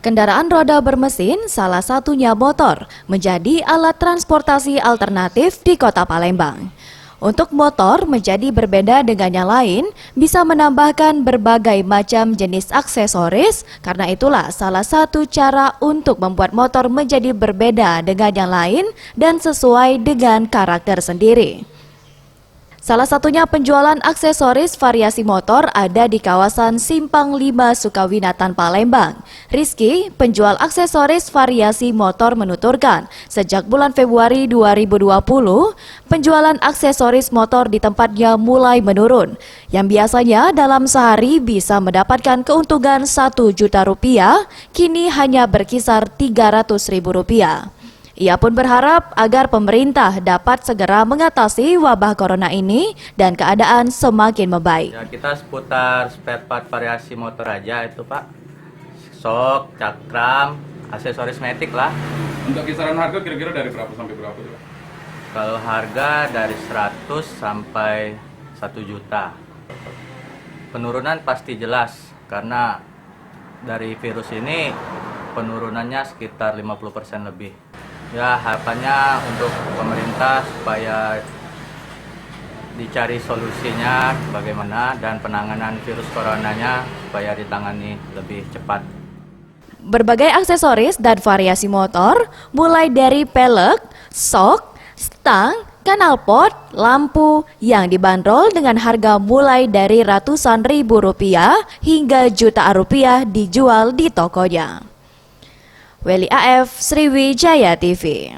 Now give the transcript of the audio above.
Kendaraan roda bermesin, salah satunya motor, menjadi alat transportasi alternatif di Kota Palembang. Untuk motor menjadi berbeda dengan yang lain, bisa menambahkan berbagai macam jenis aksesoris, karena itulah salah satu cara untuk membuat motor menjadi berbeda dengan yang lain dan sesuai dengan karakter sendiri. Salah satunya penjualan aksesoris variasi motor ada di kawasan Simpang 5 Sukawinatan Palembang. Rizky, penjual aksesoris variasi motor menuturkan, sejak bulan Februari 2020, penjualan aksesoris motor di tempatnya mulai menurun. Yang biasanya dalam sehari bisa mendapatkan keuntungan 1 juta rupiah, kini hanya berkisar 300.000 rupiah. Ia pun berharap agar pemerintah dapat segera mengatasi wabah corona ini dan keadaan semakin membaik. Ya, kita seputar spare part variasi motor aja itu Pak. Sok, cakram, aksesoris metik lah. Untuk kisaran harga kira-kira dari berapa sampai berapa tuh? Kalau harga dari 100 sampai 1 juta. Penurunan pasti jelas karena dari virus ini penurunannya sekitar 50% lebih. Ya, harapannya untuk pemerintah supaya dicari solusinya bagaimana dan penanganan virus coronanya supaya ditangani lebih cepat. Berbagai aksesoris dan variasi motor, mulai dari pelek, sok, stang, knalpot, lampu yang dibanderol dengan harga mulai dari ratusan ribu rupiah hingga jutaan rupiah dijual di tokonya. Weli AF, Sriwijaya TV.